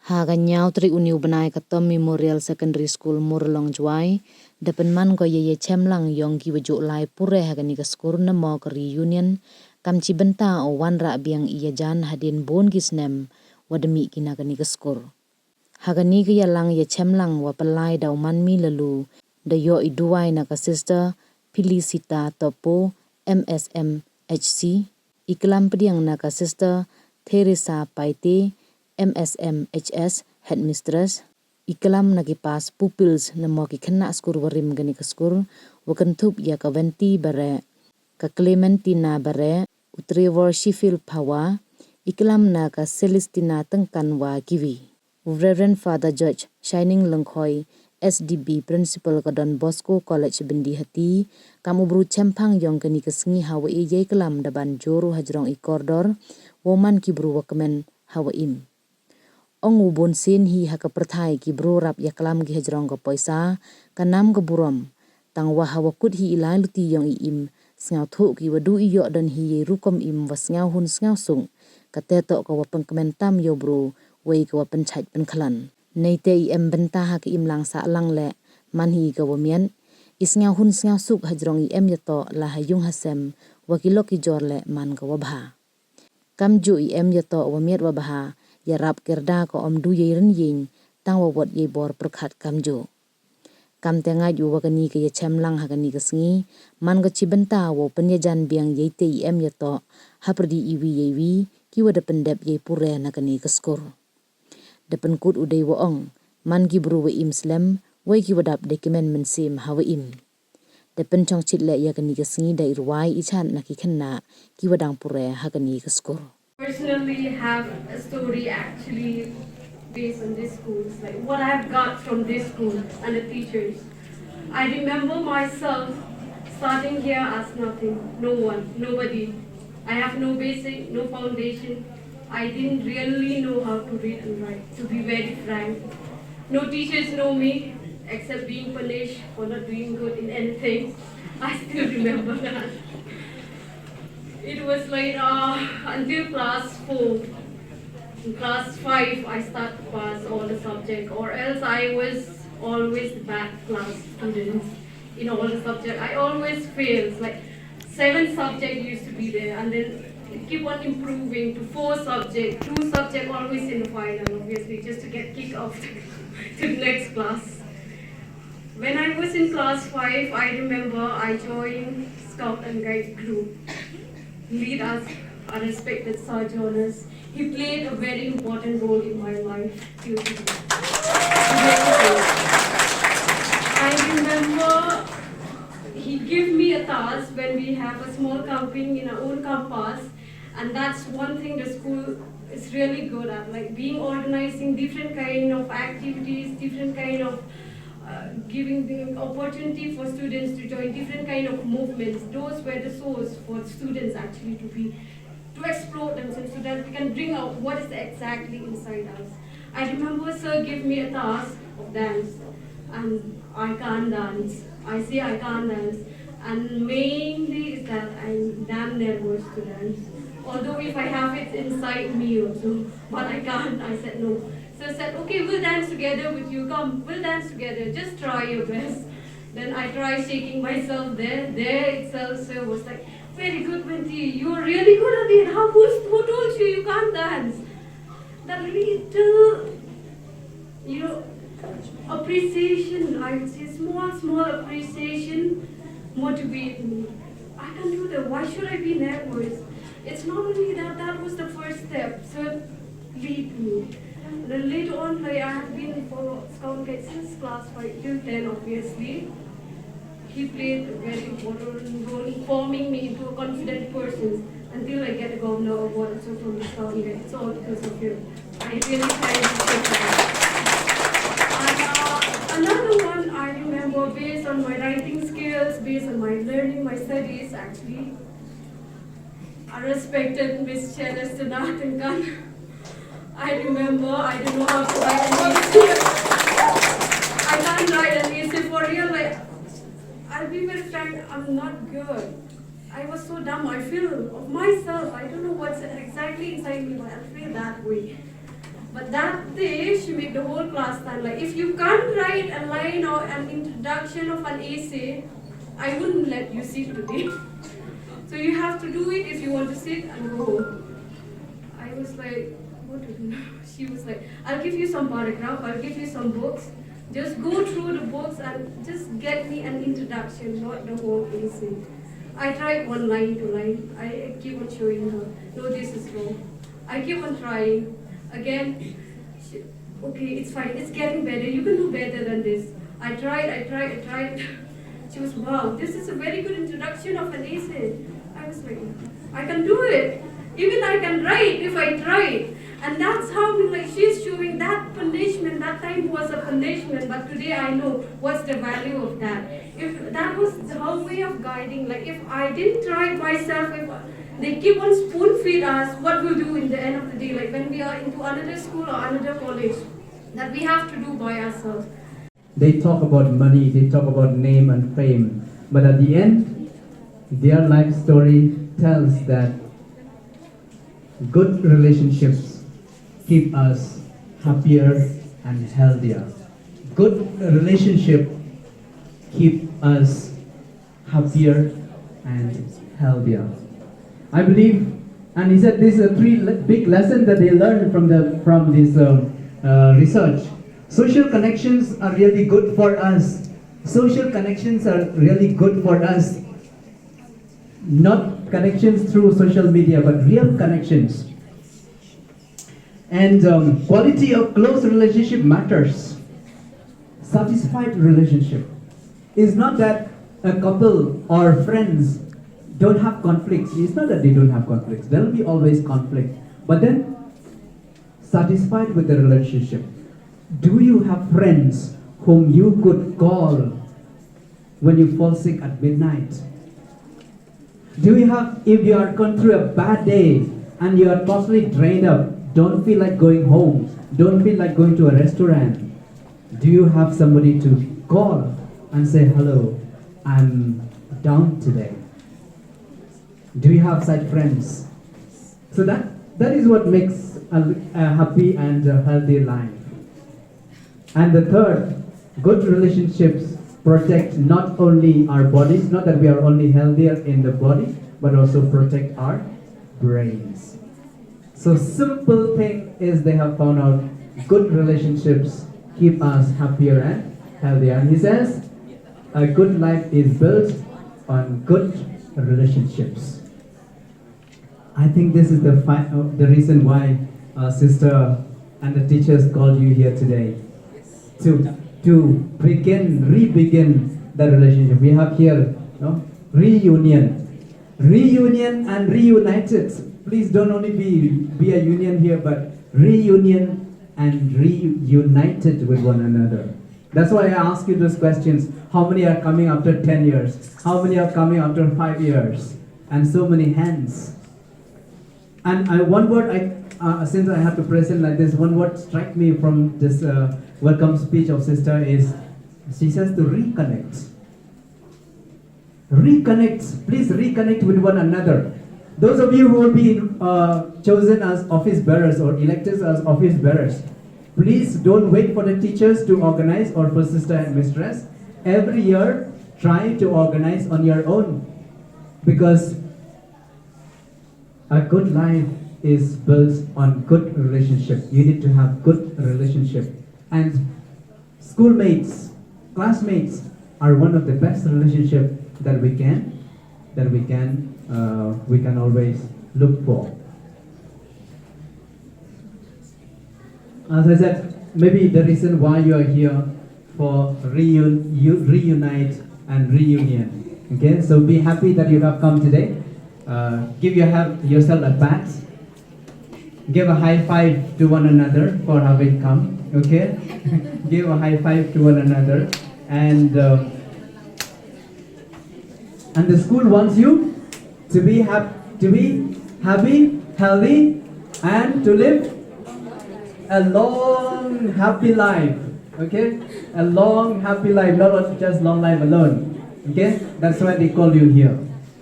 Hagan nyau tri uniu benai ka Tome Memorial Secondary School Murlong Juai, depan man ko yachemlang yong ki wajuk lai pure hagan ka skur na mo ka reunion, kam ci benta o wan ra biang iya jan hadin bon gisnem wademi kina ka skur. Hagan ka yalang yachemlang wa palai daw man mi lalu, da yo iduai na ka sister Felicita Topo MSM HC, iklam pediang na ka sister Teresa Paite MSM HS Headmistress, ikalam nagipas pupils na mo khynnah skur warim gani ka skur, wakantup ya ka venti bare, ka Clementina bare, Trevor Sheffield Pawa, ikalam na ka Celestina Tengkan wa kiwi. Reverend Father George Shining Lengkhoi, SDB Principal ka Don Bosco College Bindi Hati, kamu bru cempang yong gani ka sengi hawa ijay kalam daban joru hajrong i kordor, woman ki bru wakamen hawa im. Ong ubon sin hi haka perthai ki bro rap ya kalam ki hajrong ka poisa kanam ka burom tang wa hawa kut hi ilai luti yong i im sngau thu ki wadu i yo dan hi ye rukom im was ngau hun sngau sung ka teto ka wa pengkementam yo bro wei ka wa penchait penkhalan nei te i em benta ha ki im lang sa lang le man hi ka wa mien isngau hun sngau suk hajrong i em yato la hayung hasem wa ki loki jor le man ka wa bha kam ju i em yato wa miet wa bha ya rap kerda ko om du ye ren yin tang wa wat ye bor prakhat kamjo kam tenga ju wa kani ke yachemlang ha kani ka sngi man ga chibenta wo penyajan biang ye te em ya to haprdi iwi ye wi ki wa de pendep ye pure na kani ka skor de pen kut udai wo ong man gi bru wa im slam wai ki wadap de kemen men sim ha wa im de pen chongchit le ya kani ka sngi dai ruai i chan na ki khynnah ki wadang pure ha kani ka skor. Personally have a story actually based on this school, like what I've got from this school and the teachers. I remember myself starting here as nothing, no one, nobody. I have no basic, no foundation. I didn't really know how to read and write, to be very frank. No teachers know me, except being punished for not doing good in anything. I still remember that. It was like until class 4. In class 5, I started to pass all the subjects, or else I was always the bad class student in all the subjects. I always failed. Like 7 subjects used to be there, and then it keep on improving to 4 subjects, 2 subjects always in the final, obviously, just to get kicked off to the next class. When I was in class 5, I remember I joined Scout and Guide group. Lead us, our respected Sir Jonas. He played a very important role in my life till today. I remember he gave me a task when we have a small camping in our own campus, and that's one thing the school is really good at, like being organizing different kind of activities, different kind of giving the opportunity for students to join different kind of movements. Those were the source for students actually to explore themselves so that we can bring out what is exactly inside us. I remember sir gave me a task of dance, and I can't dance. I say I can't dance, and mainly is that I'm damn nervous to dance. Although if I have it inside me also, but I can't. I said no. So I said, okay, we'll dance together with you. Come, we'll dance together. Just try your best. Then I tried shaking myself there. There itself, sir was like, very good, Venti. You're really good at it. Who told you can't dance? That little, appreciation, I would say, small appreciation motivated me. I can do that. Why should I be nervous? It's not only that was the first step. Sir, lead me. Then later on, I have been for Scout Guide since class 5 till 10, obviously. He played a very important role in forming me into a confident person until I get a governor award also from the Scout Guide. It's all because of him. I really thank you for that. And another one I remember, based on my writing skills, based on my learning, my studies, actually, I respected Miss Celestina Tengkan. I remember, I don't know how to write an essay. I can't write an essay for real. Like, I'll be very frank, I'm not good. I was so dumb. I feel of myself. I don't know what's exactly inside me, but I feel that way. But that day, she made the whole class stand. Like, if you can't write a line or an introduction of an essay, I wouldn't let you sit today. So you have to do it if you want to sit and go home. I was like, what to do now? She was like, I'll give you some paragraph, I'll give you some books. Just go through the books and just get me an introduction, not the whole essay. I tried one line to line. I keep on showing her, no, this is wrong. I keep on trying. Again, okay, it's fine, it's getting better, you can do better than this. I tried. She was, wow, this is a very good introduction of an essay. I was like, I can do it. Even I can write if I try. And that's how, like, she's showing that punishment. That time was a punishment, but today I know what's the value of that. If that was her way of guiding, like if I didn't try it myself, if they keep on spoon feed us, what we'll do in the end of the day, like when we are into another school or another college, that we have to do by ourselves. They talk about money, they talk about name and fame, but at the end, their life story tells that good relationships keep us happier and healthier. Good relationship keep us happier and healthier. I believe, and he said this is a big lesson that they learned from this research. Social connections are really good for us. Social connections are really good for us. Not connections through social media, but real connections. And quality of close relationship matters. Satisfied relationship is not that a couple or friends don't have conflicts. It's not that they don't have conflicts. There will be always conflict. But then, satisfied with the relationship. Do you have friends whom you could call when you fall sick at midnight? Do you have, if you are going through a bad day and you are totally drained up, don't feel like going home, don't feel like going to a restaurant, do you have somebody to call and say, hello, I'm down today? Do you have such friends? So that is what makes a happy and a healthy life. And the third, good relationships protect not only our bodies, not that we are only healthier in the body, but also protect our brains. So simple thing is they have found out good relationships keep us happier and healthier. And he says, a good life is built on good relationships. I think this is the reason why sister and the teachers called you here today. To re-begin the relationship. We have here, reunion and reunited. Please don't only be a union here, but reunion and reunited with one another. That's why I ask you those questions. How many are coming after 10 years? How many are coming after 5 years? And so many hands. And one word, since I have to present like this, one word strike me from this welcome speech of sister is, she says to reconnect. Reconnect, please reconnect with one another. Those of you who will be chosen as office bearers or elected as office bearers, please don't wait for the teachers to organize or for sister and mistress. Every year, try to organize on your own, because a good life is built on good relationship. You need to have good relationship. And schoolmates, classmates are one of the best relationship that we can always look for. As I said, maybe the reason why you are here for reunite and reunion. Okay, so be happy that you have come today. Give yourself a pat. Give a high five to one another for having come. Okay, give a high five to one another, and the school wants you to be happy, healthy, and to live a long, happy life. Okay, a long, happy life, not just long life alone. Okay, that's why they call you here.